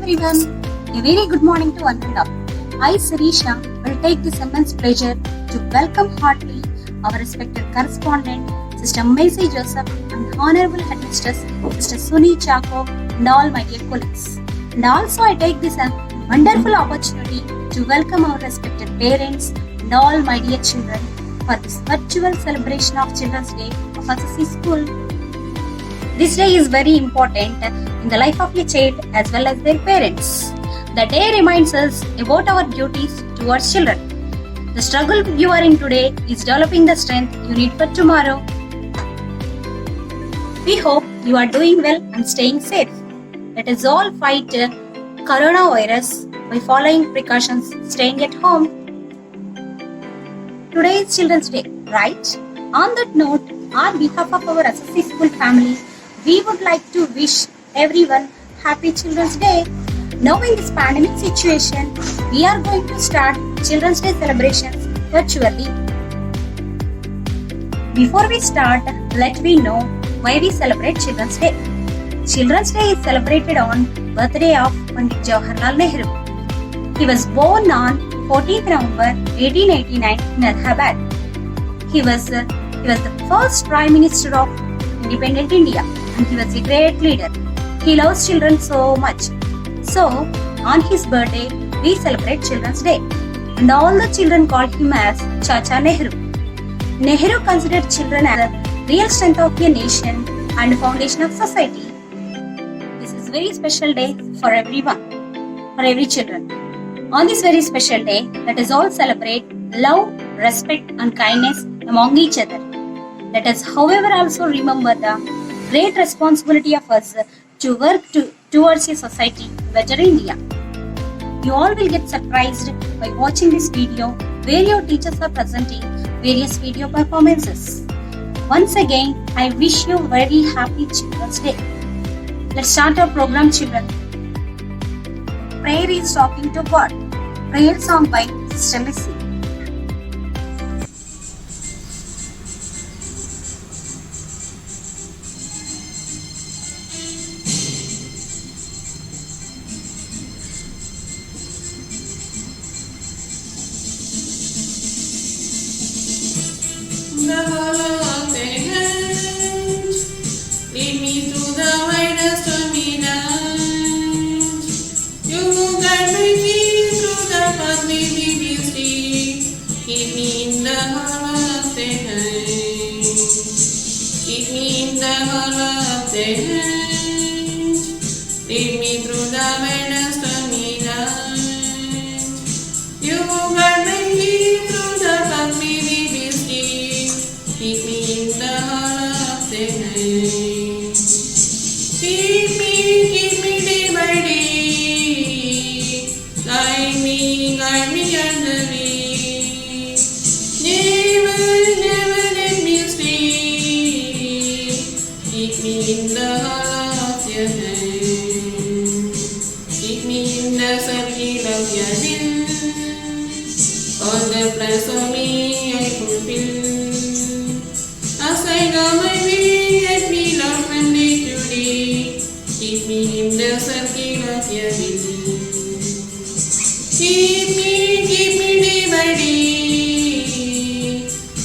everyone. A very good morning to one and all. I, Sirisha, will take this immense pleasure to welcome heartily our respected correspondent, Sister Macy Joseph, and Honorable Headmistress, Sister Suni Chako, and all my dear colleagues. And also, I take this wonderful opportunity to welcome our respected parents and all my dear children for this virtual celebration of Children's Day of Assisi School. This day is very important in the life of a child as well as their parents. The day reminds us about our duties towards children. The struggle you are in today is developing the strength you need for tomorrow. We hope you are doing well and staying safe. Let us all fight coronavirus by following precautions, staying at home. Today is Children's Day, right? On that note, on behalf of our Assisi School family, we would like to wish everyone Happy Children's Day. Now in this pandemic situation, we are going to start Children's Day celebrations virtually. Before we start, let me know why we celebrate Children's Day. Children's Day is celebrated on birthday of Pandit Jawaharlal Nehru. He was born on 14th November 1889 in Allahabad. He was the first Prime Minister of independent India, and he was a great leader. He loves children so much. So, on his birthday, we celebrate Children's Day. And all the children call him as Chacha Nehru. Nehru considered children as the real strength of a nation and the foundation of society. This is a very special day for everyone, for every children. On this very special day, let us all celebrate love, respect and kindness among each other. Let us, however, also remember the great responsibility of us to work towards a society better India. You all will get surprised by watching this video where your teachers are presenting various video performances. Once again, I wish you very happy Children's Day. Let's start our program, children. Prayer is talking to God. Prayer song by Sister Missy. The hollow of thy hand, lead me through the widest stormy night. You who guide my feet through the path may be steep. Keep me in the hollow of thy hand. Keep me in the hollow of thy hand. Lead me through the widest stormy night. You who guide my feet through the path may be steep. Keep me in the hollow of thy hand. Keep me day by day. Guide me tenderly. Never let me stay. Keep me in the hollow of your hand. Keep me in the circle of your will. All the plans for me I fulfill. As I go my way, let me love from day to day. Keep me in the circle of your will. Keep me day by day.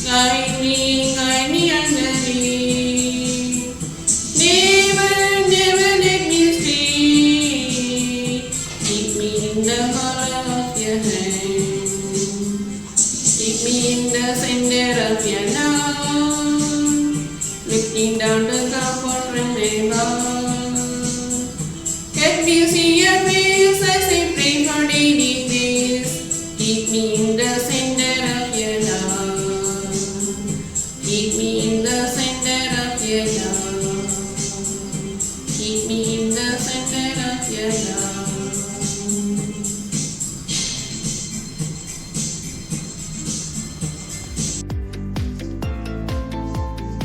Guide me tenderly. Never let me stay. Keep me in the hollow of your hand. Keep me in the center of your love. Looking down the comfort from above. Can you see your face as I pray for daily grace? Keep me in the center of your love. Keep me in the center of your love. Keep me in the center of your love.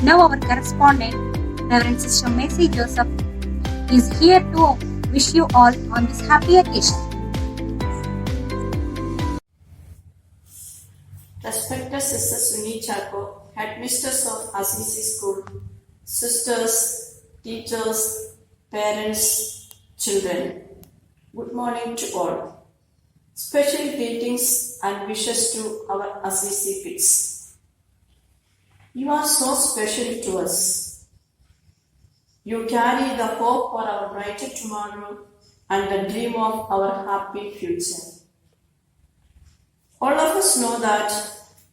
Now our correspondent, Reverend Sister Macy Joseph, is here to wish you all on this happy occasion. Respected Sister Suni Chako, Headmistress of Assisi School, sisters, teachers, parents, children. Good morning to all. Special greetings and wishes to our Assisi kids. You are so special to us. You carry the hope for our brighter tomorrow and the dream of our happy future. All of us know that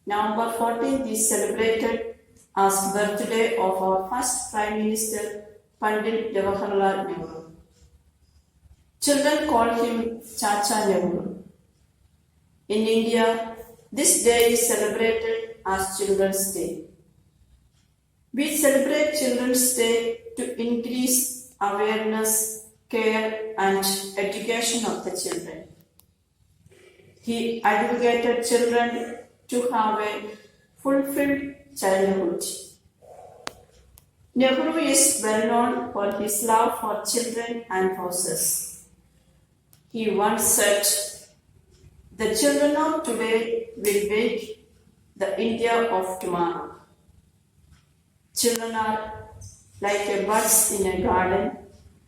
November 14th is celebrated as birthday of our first Prime Minister Pandit Jawaharlal Nehru. Children call him Chacha Nehru. In India, this day is celebrated as Children's Day. We celebrate Children's Day to increase awareness, care, and education of the children. He advocated children to have a fulfilled childhood. Nehru is well known for his love for children and horses. He once said, "The children of today will make the India of tomorrow." Children are like a buds in a garden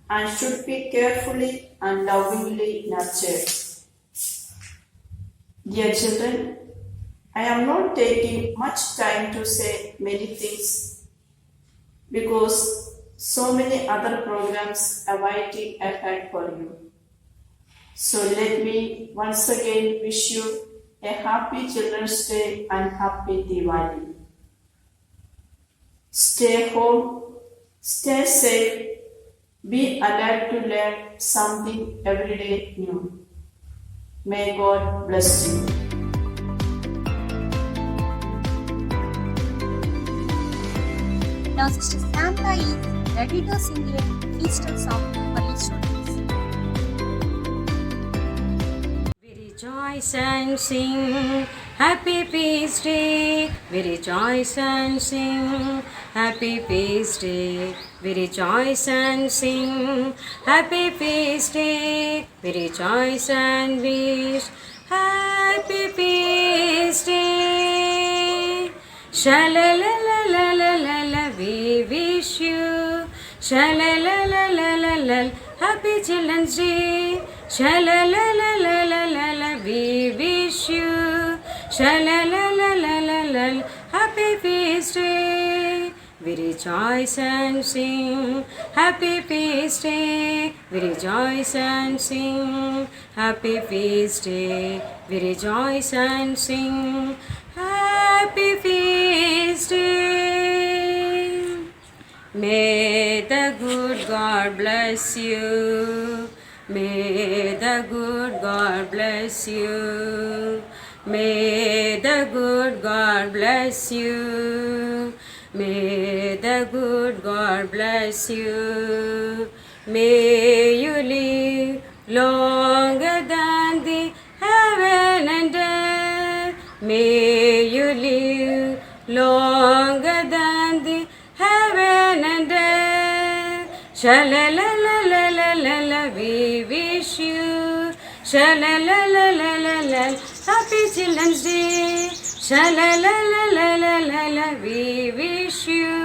and should be carefully and lovingly nurtured. Dear children, I am not taking much time to say many things because so many other programs are waiting ahead for you. So let me once again wish you a happy Children's Day and happy Diwali. Stay home, stay safe, be alert to learn something every day new. May God bless you. Now Sister Samantha is ready to sing a Easter song for you students. We rejoice and sing, Happy Feast Day. We rejoice and sing, Happy Feast Day. We rejoice and sing, Happy Feast Day. We rejoice and wish, Happy Feast Day. Sha-la-la-la-la-la-la, we wish you. Sha-la-la-la-la-la-la, Happy Children's Day. Sha-la-la-la-la-la-la, we wish you. Sha-la-la-la-la-la-la, Happy Feast Day. We rejoice and sing, Happy Feast Day. We rejoice and sing, Happy Feast Day. We rejoice and sing, Happy Feast Day. May the good God bless you. May the good God bless you. May the good God bless you. May the good God bless you. May you live longer than the heaven and earth. May you live longer than the heaven and earth. Sha-la-la-la-la-la-la, we wish you. Sha-la-la-la-la-la-la, Happy Children's Day. Sha-la-la-la-la-la-la, we wish you.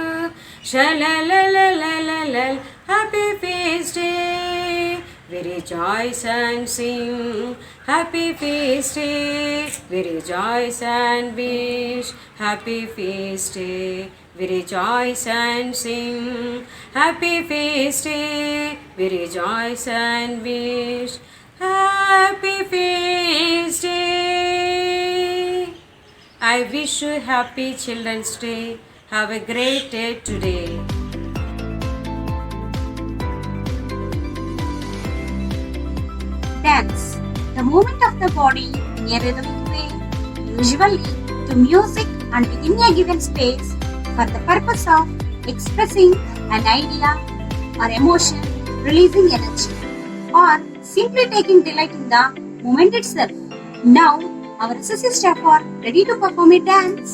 Sha-la-la-la-la-la-la, Happy Feast Day. We rejoice and sing, Happy Feast Day. We rejoice and wish, Happy Feast Day. We rejoice and sing, Happy Feast Day. We rejoice and wish, Happy Feast Day. I wish you Happy Children's Day. Have a great day today. Dance, the movement of the body in a rhythmic way, usually to music and within a given space for the purpose of expressing an idea or emotion, releasing energy, or simply taking delight in the moment itself. Now, our SSC staff are ready to perform a dance.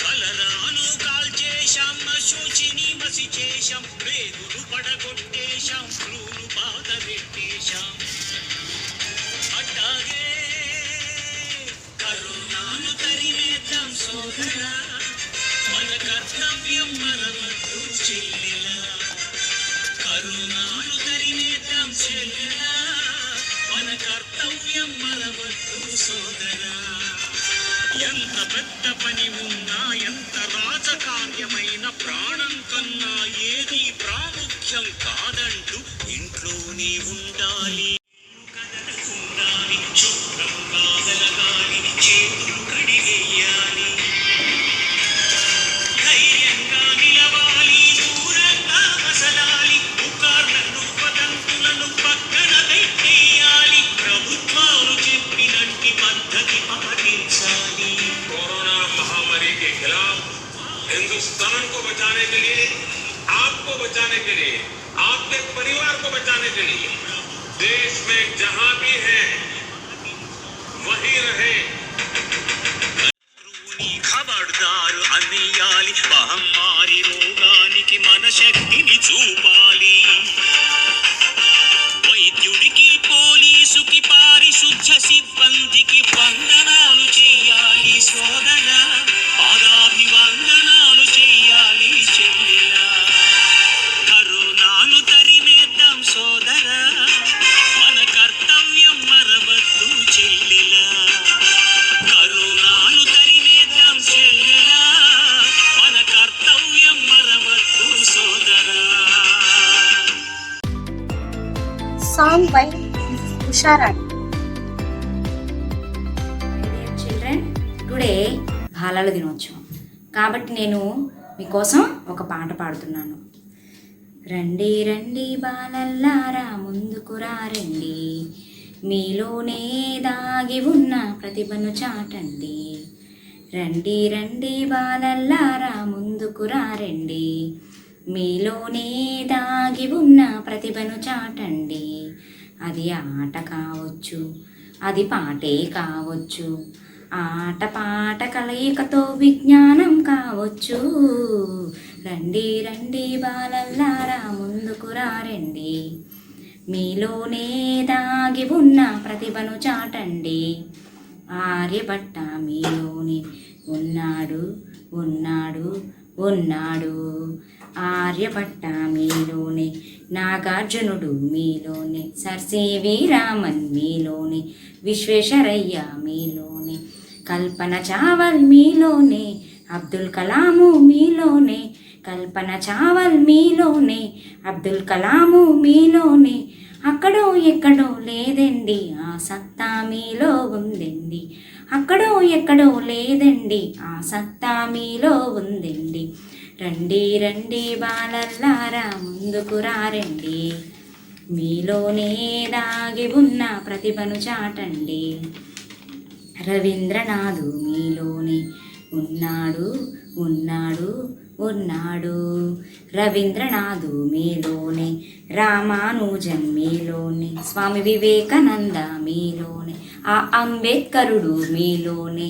కలరాను కాల్చేశాం శోచిని మసిచేశాం Rekulu పడగొట్టేశాం క్రూలు బాధ పెట్టేశాం అట్టాగే కరుణాను తరిమేద్దాం సోదరా మన కర్తవ్యం మరవద్దు చెల్లెలా కరుణాలు తరిమేద్దాం చెల్లెలా మన కర్తవ్యం మరవద్దు సోదరా ఎంత పెద్ద పని ఉన్నా ఎంత రాజకార్యమైన ప్రాణం కన్నా ఏది ప్రాముఖ్యం కాదంటూ ఇంట్లోనే ఉండాలి కదలకుండాలి శుభ్రంగా వెలగాలి చేతులు కడిగేయాలి ధైర్యంగా నిలవాలి దూరంగా మసలాలి పుకార్లను వదంతులను పక్కన పెట్టేయాలి ప్రభుత్వాలు చెప్పినట్టి పద్ధతి పాటించాలి कोरोना महामारी के खिलाफ हिंदुस्तान को बचाने के लिए, आपको बचाने के लिए, आपके परिवार को बचाने के लिए देश में जहां भी है वहीं रहे। ఖబర్దారు అనేయాలి మహమ్మారి రోగానికి మన శక్తిని చూపాలి వైద్యుడికి పోలీసుకి పారిశుద్ధ సిబ్బందికి వందనాలు చెయ్యాలి సోదరా పాదాభివందనాలు చెయ్యాలి చెల్లెలా కరోనాను తరిమేద్దాం సోదరా మన కర్తవ్యం మరవద్దు చెల్లెలా కరోనాను తరిమేద్దాం చెల్లెలా మన కర్తవ్యం మరవద్దు సోదరా Song by Usharani. Children, today బాలల దినోత్సవం కాబట్టి నేను మీకోసం ఒక పాట పాడుతున్నాను. రండి రండి బాలల్లారా ముందుకు రండి, మీలోనే దాగి ఉన్న ప్రతిభను చాటండి. రండి రండి బాలల్లారా ముందుకు రండి, మీలోనే దాగి ఉన్న ప్రతిభను చాటండి. అది ఆట కావచ్చు, అది పాటే కావచ్చు, ఆట పాట కలయికతో విజ్ఞానం కావచ్చు. రండి రండి బాలల్లారా ముందుకు రండి, మీలోనే దాగి ఉన్న ప్రతిభను చాటండి. ఆర్యభట్ట మీలోనే ఉన్నాడు ఉన్నాడు ఉన్నాడు, ఆర్యభట్ట మీలోనే, నాగార్జునుడు మీలోనే, సర్ సివి రామన్ మీలోనే, విశ్వేశ్వరయ్య మీలోనే, కల్పన చావల్ మీలోనే, అబ్దుల్ కలాము మీలోనే, కల్పన చావల్ మీలోనే, అబ్దుల్ కలాము మీలోనే. అక్కడో ఎక్కడో లేదండి ఆ సత్తా మీలో ఉందండి, అక్కడో ఎక్కడో లేదండి ఆ సత్తా మీలో ఉందండి. రండి రండి బాలల్లారా ముందుకు రండి, మీలోనే దాగి ఉన్న ప్రతిభను చాటండి. రవీంద్రనాథు మీలోనే ఉన్నాడు ఉన్నాడు ఉన్నాడు, రవీంద్రనాథు మీలోనే, రామానుజన్ మీలోనే, స్వామి వివేకానంద మీలోనే, ఆ అంబేద్కరుడు మీలోనే,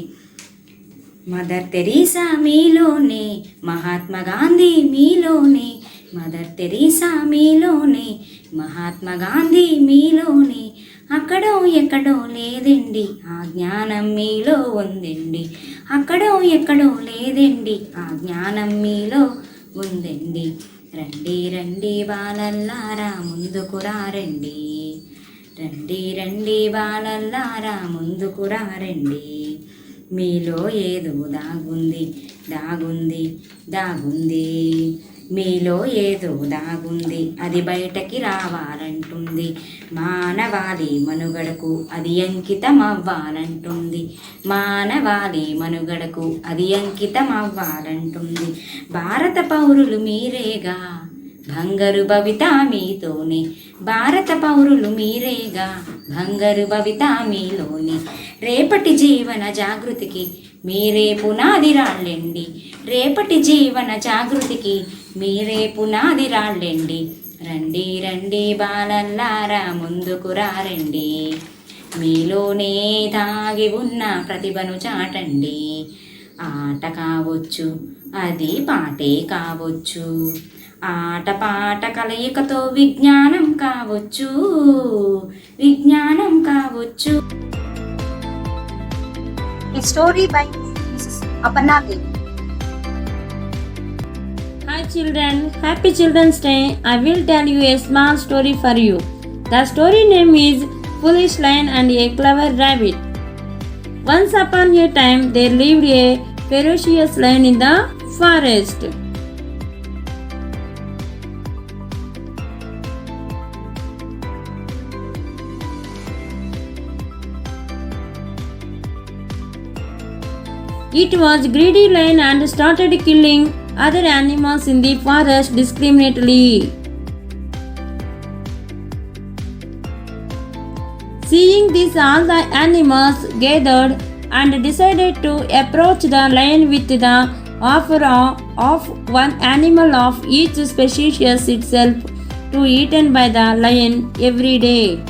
మదర్ తెరీసా మీలోనే, మహాత్మా గాంధీ మీలోనే, మదర్ తెరీసా మీలోనే, మహాత్మా గాంధీ మీలోనే. అక్కడో ఎక్కడో లేదండి ఆ జ్ఞానం మీలో ఉందండి, అక్కడో ఎక్కడో లేదండి ఆ జ్ఞానం మీలో ఉందండి. రండి రండి బాలల్లారా ముందుకు రండి, రండి రండి బాలల్లారా ముందుకు రండి, మీలో ఏదో దాగుంది దాగుంది దాగుంది, మీలో ఏదో దాగుంది అది బయటకి రావాలంటుంది. మానవాళి మనుగడకు అది అంకితం అవ్వాలంటుంది, మానవాళి మనుగడకు అది అంకితం అవ్వాలంటుంది. భారత పౌరులు మీరేగా బంగారు భవిత మీతోనే, భారత పౌరులు మీరేగా బంగారు భవిత మీలోనే. రేపటి జీవన జాగృతికి మీరే పునాది రాళ్ళండి, రేపటి జీవన జాగృతికి మీరే పునాది రాళ్ళండి. రండి రండి బాలల్లారా ముందుకు రండి, మీలోనే దాగి ఉన్న ప్రతిభను చాటండి. ఆట కావచ్చు అది పాటే కావచ్చు, ఆట పాట కలయికతో విజ్ఞానం కావచ్చు, విజ్ఞానం కావచ్చు. A story by Mrs. Aparna Devi. Hi children, happy Children's Day. I will tell you a small story for you. The story name is Foolish Lion and a Clever Rabbit. Once upon a time there lived a ferocious lion in the forest. It was greedy lion and started killing other animals in the forest discriminately. Seeing this, all the animals gathered and decided to approach the lion with the offer of one animal of each species itself to be eaten by the lion every day.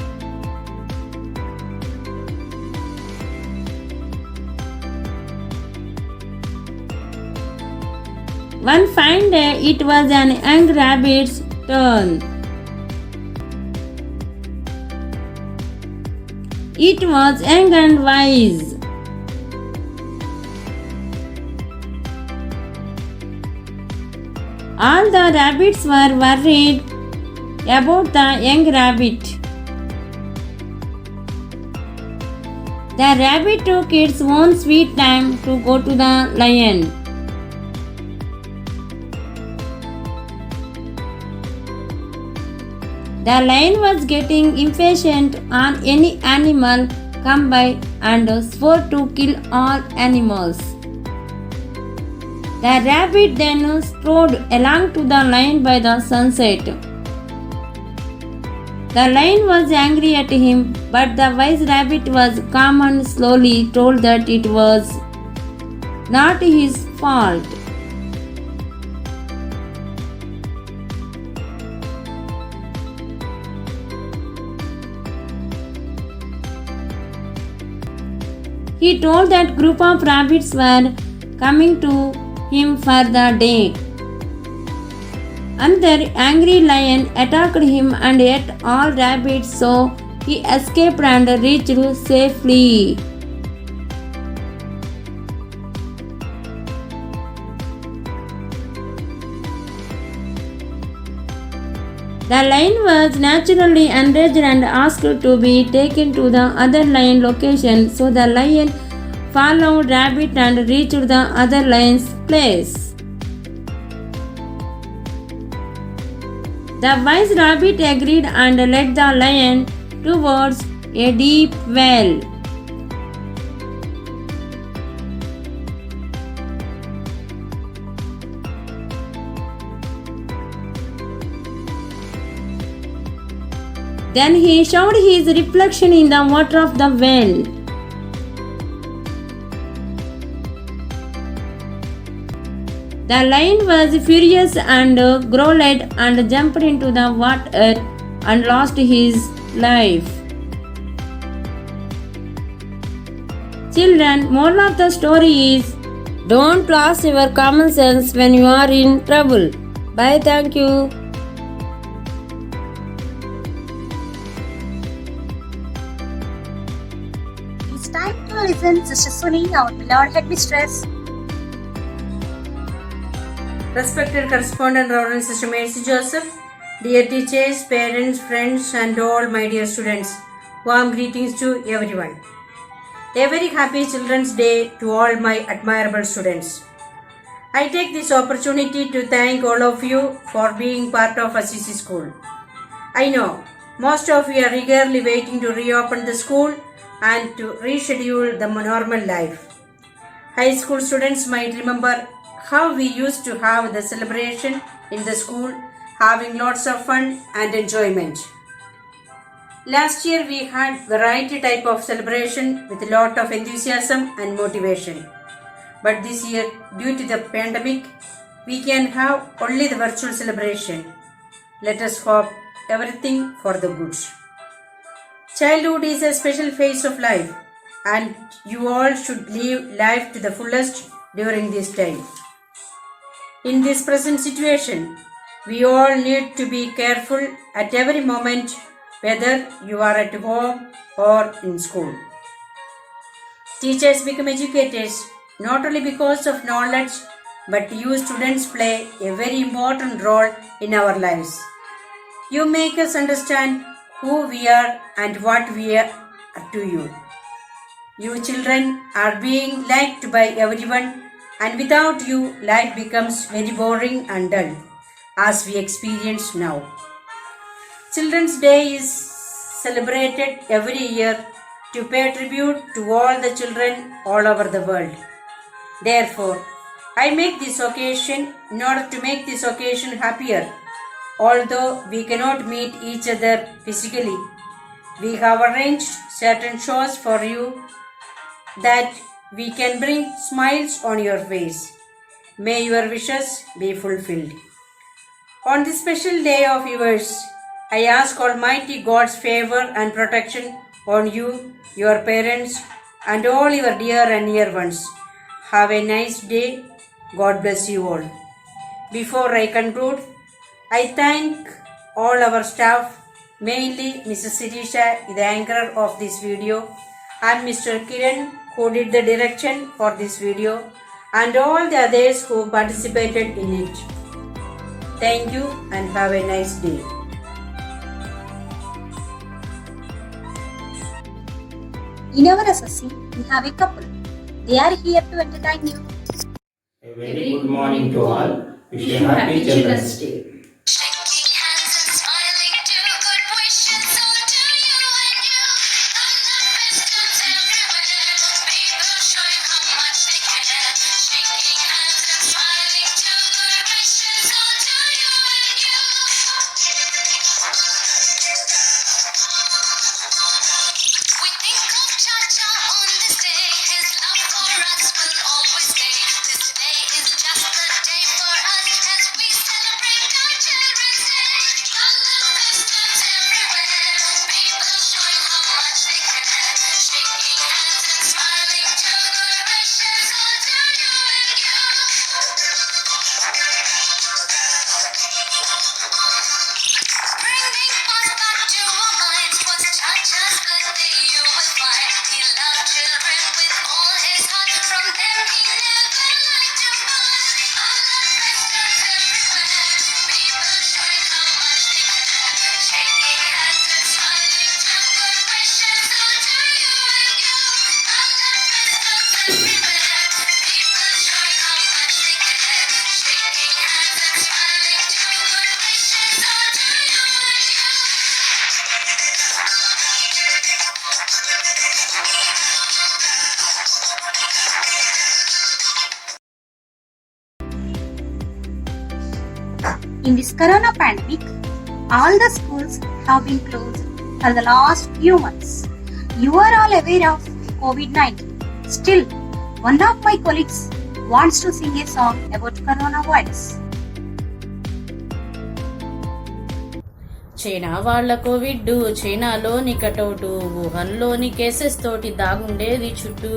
One fine day, it was an young rabbit's turn. It was young and wise. All the rabbits were worried about the young rabbit. The rabbit took its own sweet time to go to the lion. The lion was getting impatient on any animal come by and swore to kill all animals. The rabbit then strode along to the lion by the sunset. The lion was angry at him, but the wise rabbit was calm and slowly told that it was not his fault. He told that group of rabbits were coming to him for the day. Another angry lion attacked him and ate all rabbits, so he escaped and reached safely. The lion was naturally enraged and asked to be taken to the other lion location, so the lion followed rabbit and reached the other lion's place. The wise rabbit agreed and led the lion towards a deep well. Then he showed his reflection in the water of the well. The lion was furious and growled and jumped into the water and lost his life. Children, moral of the story is don't lose your common sense when you are in trouble. Bye, thank you. It's time to listen Sister Suni, our beloved headmistress. Respected correspondent Reverend Sister Mercy Joseph, dear teachers, parents, friends and all my dear students, warm greetings to everyone. A very happy Children's Day to all my admirable students. I take this opportunity to thank all of you for being part of Assisi School. I know most of you are eagerly waiting to reopen the school and to reschedule the normal life. High school students might remember how we used to have the celebration in the school, having lots of fun and enjoyment. Last year we had variety type of celebration with a lot of enthusiasm and motivation. But this year, due to the pandemic, we can have only the virtual celebration. Let us hope everything for the good. Childhood is a special phase of life, and you all should live life to the fullest during this time. In this present situation, we all need to be careful at every moment, whether you are at home or in school. Teachers become educators not only because of knowledge but you students play a very important role in our lives. You make us understand who we are and what we are to you. You children are being liked by everyone, and without you, life becomes very boring and dull, as we experience now. Children's Day is celebrated every year to pay tribute to all the children all over the world. Therefore, I make this occasion in order to make this occasion happier. Although we cannot meet each other physically, we have arranged certain shows for you that we can bring smiles on your face. May your wishes be fulfilled. On this special day of yours, I ask Almighty God's favor and protection on you, your parents, and all your dear and near ones. Have a nice day. God bless you all. Before I conclude, I thank all our staff, mainly Mrs. Sirisha, the anchor of this video, and Mr. Kiran, who did the direction for this video, and all the others who participated in it. Thank you and have a nice day. In our assembly, we have a couple. They are here to entertain you. A very good morning to all. Wish you a happy Children's Day. Shaking hands and smiling, do good wishes all to you and you. And the festivals everywhere, people showing how much they care. Shaking hands and smiling, do good wishes all to you and you. We think of Cha-Cha on this day. His love for us will always stay. This day is just a day for us as we celebrate our Children's Day. Color festivals everywhere, people showing how much they care. Shaking hands and smiling, do good wishes all to you and you. Bringing us back to our minds was Cha-Cha's birthday, you will find. He loved children with all his heart. From them he never liked to part. Color festivals everywhere, people showing how much they care. Shaking hands and smiling, do good wishes all to you and you. Color festivals everywhere, people showing how much they care. Shaking hands and smiling, do good wishes all to you and you. In this corona pandemic, all the schools have been closed for the last few months. You are all aware of COVID-19. Still, one of my colleagues wants to sing a song about coronavirus. China వాళ్ళ Covid, చైనాలోని కటౌటు, వుహాన్లోని cases తోటి దాగుండేది చుట్టూ.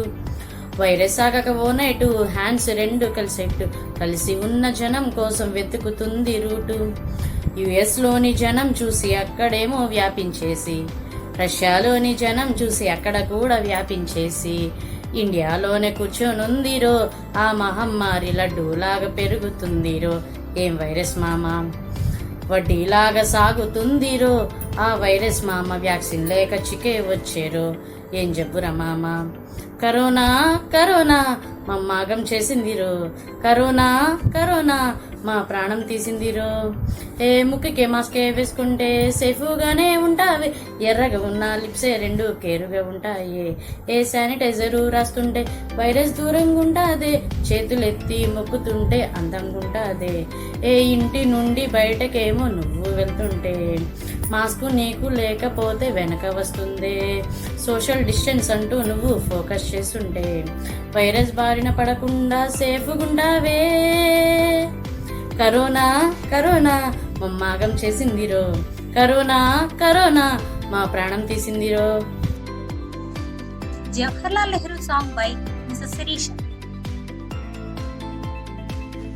Virus ఆగక ఓ night, hands రెండు కలిసెట్టు, కలిసి ఉన్న జనం కోసం వెతుకుతుంది route. యుఎస్లోని జనం చూసి అక్కడేమో వ్యాపించేసి, రష్యాలోని జనం చూసి అక్కడ కూడా వ్యాపించేసి, ఇండియాలోనే కూర్చొనుందిరో ఆ మహమ్మారి లడ్డూలాగా పెరుగుతుందిరో. ఏం వైరస్ మామా, వడ్డీలాగా సాగుతుందిరో ఆ వైరస్ మామ. వ్యాక్సిన్ లేక చికే వచ్చేరో, ఏం జబ్బురా మామ. కరోనా కరోనా మమ్మాగం చేసిందిరో, కరోనా కరోనా మా ప్రాణం తీసిందిరో. ఏ ముక్కుకే మాస్కే వేసుకుంటే సేఫ్గానే ఉంటావి, ఎర్రగా ఉన్న లిప్సే రెండు కేరుగా ఉంటాయి. ఏ శానిటైజరు రాస్తుంటే వైరస్ దూరంగా ఉంటాదే, చేతులెత్తి మొక్కుతుంటే అందంగా ఉంటాదే. ఏ ఇంటి నుండి బయటకేమో నువ్వు వెళ్తుంటే మాస్క్ నీకు లేకపోతే వెనక వస్తుందే. సోషల్ డిస్టెన్స్ అంటూ నువ్వు ఫోకస్ చేస్తుంటే వైరస్ బారిన పడకుండా సేఫ్గుండావే. కరోనా కరోనా మమ్మాగం చేసిందిరో, కరోనా కరోనా మా ప్రాణం తీసిందిరో. Jawaharlal Nehru song by Mrs. Sirisha.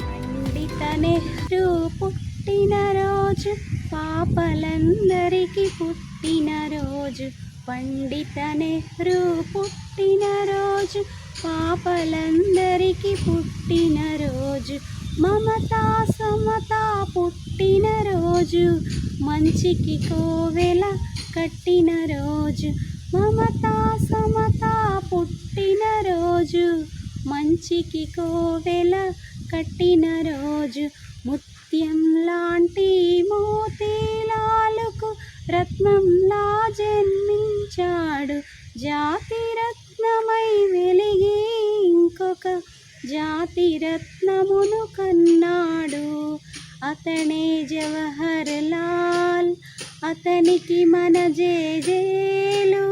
పండిత నెహ్రూ పుట్టిన రోజు పాపలందరికీ పుట్టిన రోజు. పండిత నెహ్రూ పుట్టిన రోజు పాపలందరికీ పుట్టిన రోజు. మమతా సమతా పుట్టినరోజు మంచికి కోవెల కట్టినరోజు మమతా సమతా పుట్టినరోజు మంచికి కోవెల కట్టినరోజు ముత్యం లాంటి మోతీలాలకు రత్నంలా జన్మించాడు జాతి రత్నమై వెలిగి ఇంకొక జాతి రత్నమును కన్నాడు అతనే జవహర్ లాల్ అతనికి మన జేజేలు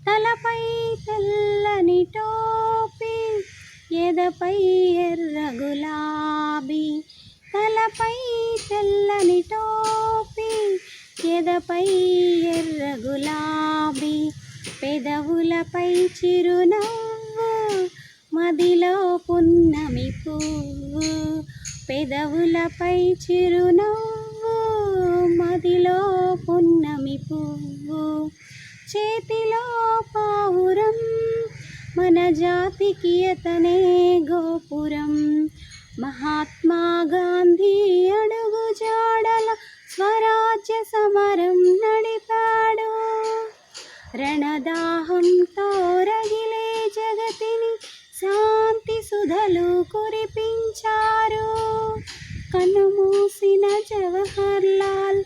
తలపై తెల్లని టోపీ ఎదపై ఎర్ర గులాబీ తలపై తెల్లని టోపీ ఎదపై ఎర్ర గులాబీ పెదవులపై చిరునవ్వు మదిలో పున్నమి పువ్వు పెదవులపై చిరునవ్వు మదిలో పున్నమి పువ్వు చేతిలో పావురం మన జాతికి అతనే గోపురం మహాత్మా గాంధీ అడుగు జాడల స్వరాజ్య సమరం నడిపాడు రణదాహంతో రగిలే జగతిని శాంతి సుధలు కురిపించారు కన్నుమూసిన జవహర్ లాల్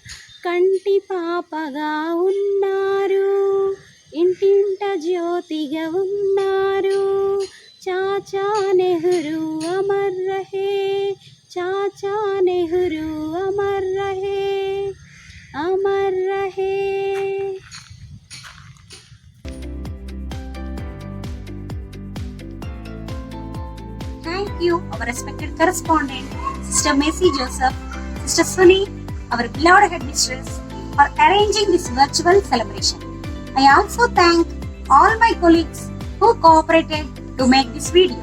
కంటి పాపగా ఉన్నారు ఇంటింట జ్యోతిగా ఉన్నారు చాచా నెహ్రూ అమర్ రహే చాచా నెహ్రూ అమర్ రహే అమర్ రహే Thank you, our respected correspondent, Sister Macy Joseph, Sister Sunny, our beloved headmistress, for arranging this virtual celebration. I also thank all my colleagues who cooperated to make this video.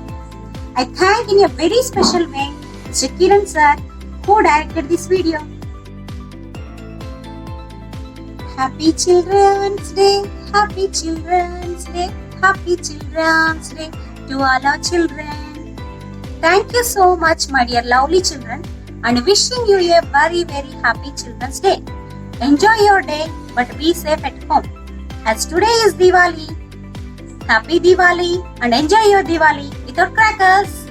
I thank in a very special way Mr. Kiran sir who directed this video. Happy Children's Day, Happy Children's Day, Happy Children's Day to all our children. Thank you so much, my dear lovely children, and wishing you a very, very happy Children's Day. Enjoy your day, but be safe at home. As today is Diwali, happy Diwali and enjoy your Diwali without crackers.